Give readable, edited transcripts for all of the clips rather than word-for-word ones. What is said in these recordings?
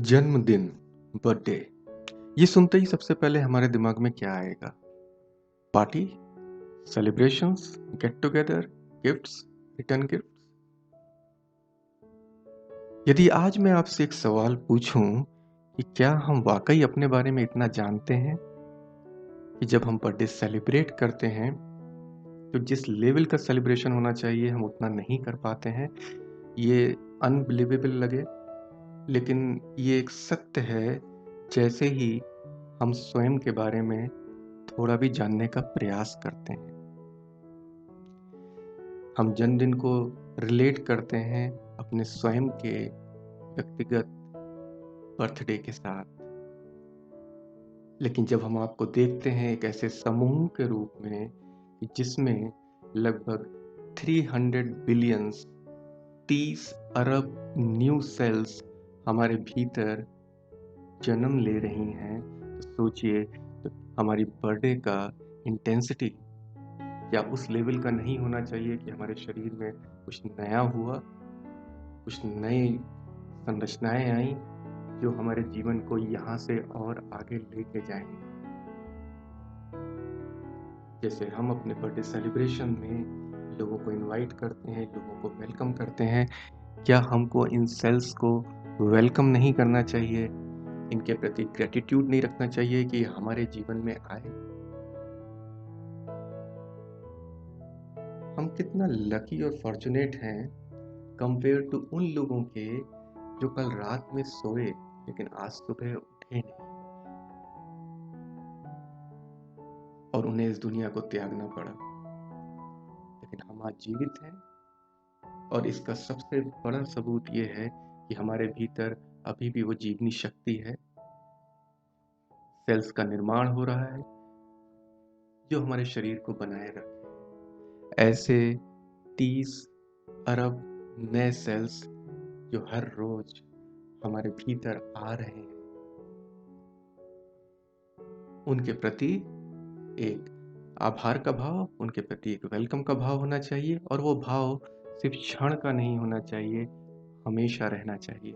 जन्मदिन, बर्थडे, ये सुनते ही सबसे पहले हमारे दिमाग में क्या आएगा? Party, celebrations, get together, gifts, return gifts. यदि आज मैं आपसे एक सवाल पूछूं कि क्या हम वाकई अपने बारे में इतना जानते हैं कि जब हम बर्थडे सेलिब्रेट करते हैं तो जिस लेवल का सेलिब्रेशन होना चाहिए हम उतना नहीं कर पाते हैं। ये अनबिलीवेबल लगे, लेकिन ये एक सत्य है। जैसे ही हम स्वयं के बारे में थोड़ा भी जानने का प्रयास करते हैं, हम जन्मदिन को रिलेट करते हैं अपने स्वयं के व्यक्तिगत बर्थडे के साथ। लेकिन जब हम आपको देखते हैं एक ऐसे समूह के रूप में कि जिसमें लगभग 300 बिलियंस 30 अरब न्यू सेल्स हमारे भीतर जन्म ले रही हैं, तो सोचिए तो हमारी बर्थडे का इंटेंसिटी क्या उस लेवल का नहीं होना चाहिए कि हमारे शरीर में कुछ नया हुआ, कुछ नई संरचनाएं आई जो हमारे जीवन को यहाँ से और आगे लेके जाएंगे। जैसे हम अपने बर्थडे सेलिब्रेशन में लोगों को इनवाइट करते हैं, लोगों को वेलकम करते हैं, क्या हमको इन सेल्स को वेलकम नहीं करना चाहिए? इनके प्रति ग्रेटिट्यूड नहीं रखना चाहिए कि हमारे जीवन में आए? हम कितना लकी और फॉर्चुनेट हैं कंपेयर टू उन लोगों के जो कल रात में सोए लेकिन आज सुबह उठे नहीं और उन्हें इस दुनिया को त्यागना पड़ा, लेकिन हम आज जीवित हैं। और इसका सबसे बड़ा सबूत ये है कि हमारे भीतर अभी भी वो जीवनी शक्ति है, सेल्स का निर्माण हो रहा है जो हमारे शरीर को बनाए रखे। ऐसे 30 अरब नए सेल्स जो हर रोज हमारे भीतर आ रहे हैं, उनके प्रति एक आभार का भाव, उनके प्रति एक वेलकम का भाव होना चाहिए। और वो भाव सिर्फ क्षण का नहीं होना चाहिए, हमेशा रहना चाहिए,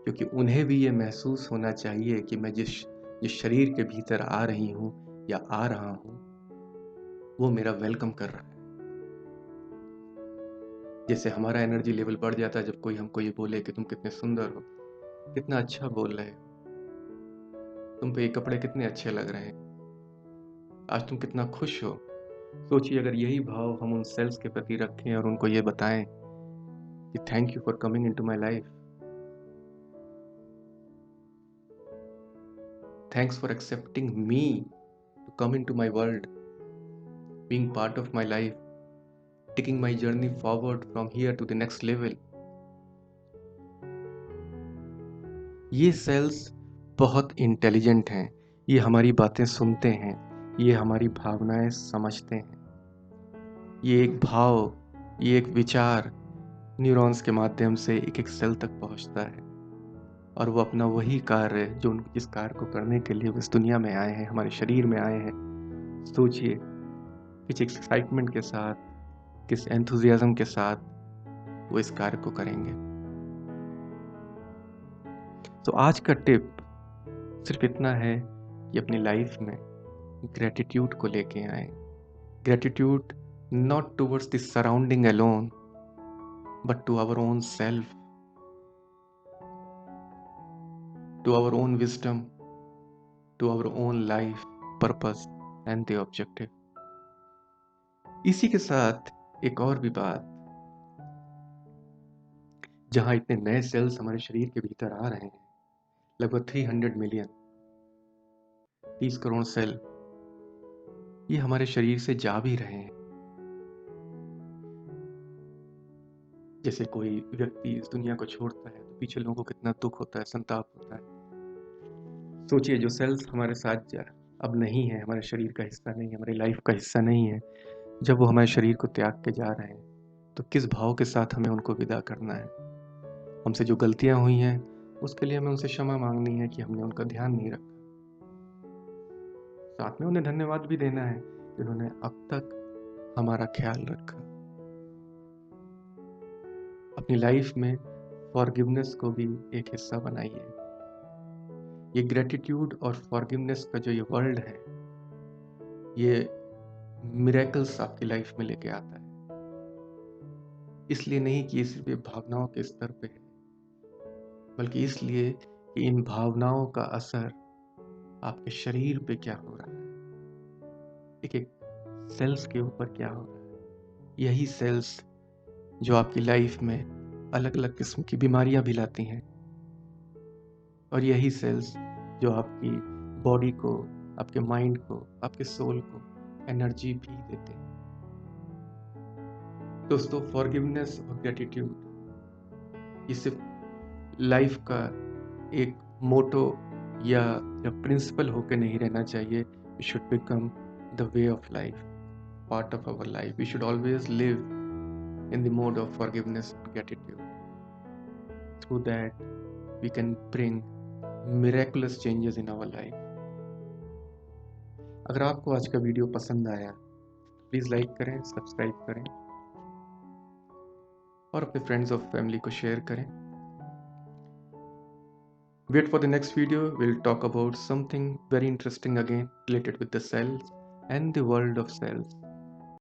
क्योंकि उन्हें भी ये महसूस होना चाहिए कि मैं जिस शरीर के भीतर आ रही हूँ या आ रहा हूँ वो मेरा वेलकम कर रहा है। जैसे हमारा एनर्जी लेवल बढ़ जाता है जब कोई हमको ये बोले कि तुम कितने सुंदर हो, कितना अच्छा बोल रहे हो, तुम पे ये कपड़े कितने अच्छे लग रहे हैं, आज तुम कितना खुश हो। सोचिए अगर यही भाव हम उन सेल्स के प्रति रखें और उनको ये बताएं कि thank you for coming into my life, thanks for accepting me to come into my world, being part of my life, taking my journey forward from here to the next level. ये cells बहुत intelligent हैं, ये हमारी बातें सुनते हैं, ये हमारी भावनाएं समझते हैं। ये एक भाव, ये एक विचार न्यूरॉन्स के माध्यम से एक एक सेल तक पहुंचता है और वो अपना वही कार्य जो जिस कार्य को करने के लिए वो इस दुनिया में आए हैं, हमारे शरीर में आए हैं, सोचिए किस एक्साइटमेंट के साथ, किस एंथुजियाज्म के साथ वो इस कार्य को करेंगे। तो आज का टिप सिर्फ इतना है कि अपनी लाइफ में ग्रेटिट्यूड को लेके आए। Gratitude not towards the surrounding alone but to our own self, to our own wisdom, to our own life, purpose and the objective. इसी के साथ एक और भी बात, जहां इतने नए सेल्स हमारे शरीर के भीतर आ रहे हैं, लगभग 300 मिलियन 30 करोड़ सेल, ये हमारे शरीर से जा भी रहे हैं। जैसे कोई व्यक्ति इस दुनिया को छोड़ता है तो पीछे लोगों को कितना दुख होता है, संताप होता है। सोचिए जो सेल्स हमारे साथ अब नहीं है, हमारे शरीर का हिस्सा नहीं है, हमारी लाइफ का हिस्सा नहीं है, जब वो हमारे शरीर को त्याग के जा रहे हैं तो किस भाव के साथ हमें उनको विदा करना है। हमसे जो गलतियां हुई हैं उसके लिए हमें उनसे क्षमा मांगनी है कि हमने उनका ध्यान नहीं रखा, साथ में उन्हें धन्यवाद भी देना है कि उन्होंने अब तक हमारा ख्याल रखा। अपनी लाइफ में फॉरगिवनेस को भी एक हिस्सा बनाइए। ये ग्रेटिट्यूड और फॉरगिवनेस का जो ये वर्ल्ड है, ये मिरेकल्स आपकी लाइफ में लेके आता है। इसलिए नहीं कि ये सिर्फ ये भावनाओं के स्तर पे है, बल्कि इसलिए कि इन भावनाओं का असर आपके शरीर पे क्या हो रहा है, एक एक सेल्स के ऊपर क्या हो रहा है। यही सेल्स जो आपकी लाइफ में अलग अलग किस्म की बीमारियां भी लाती हैं, और यही सेल्स जो आपकी बॉडी को, आपके माइंड को, आपके सोल को एनर्जी भी देते हैं। दोस्तों, फॉरगिवनेस और ग्रेटिट्यूड ये सिर्फ लाइफ का एक मोटो या प्रिंसिपल होकर नहीं रहना चाहिए। It should become the way of life, part of our life. We should always live in the mode of forgiveness and gratitude. Through that, we can bring miraculous changes in our life. अगर आपको आज का video पसंद आया, please like करें, subscribe करें और अपने फ्रेंड्स और फैमिली को शेयर करें। Wait for the next video. We'll talk about something very interesting again related with the cells and the world of cells.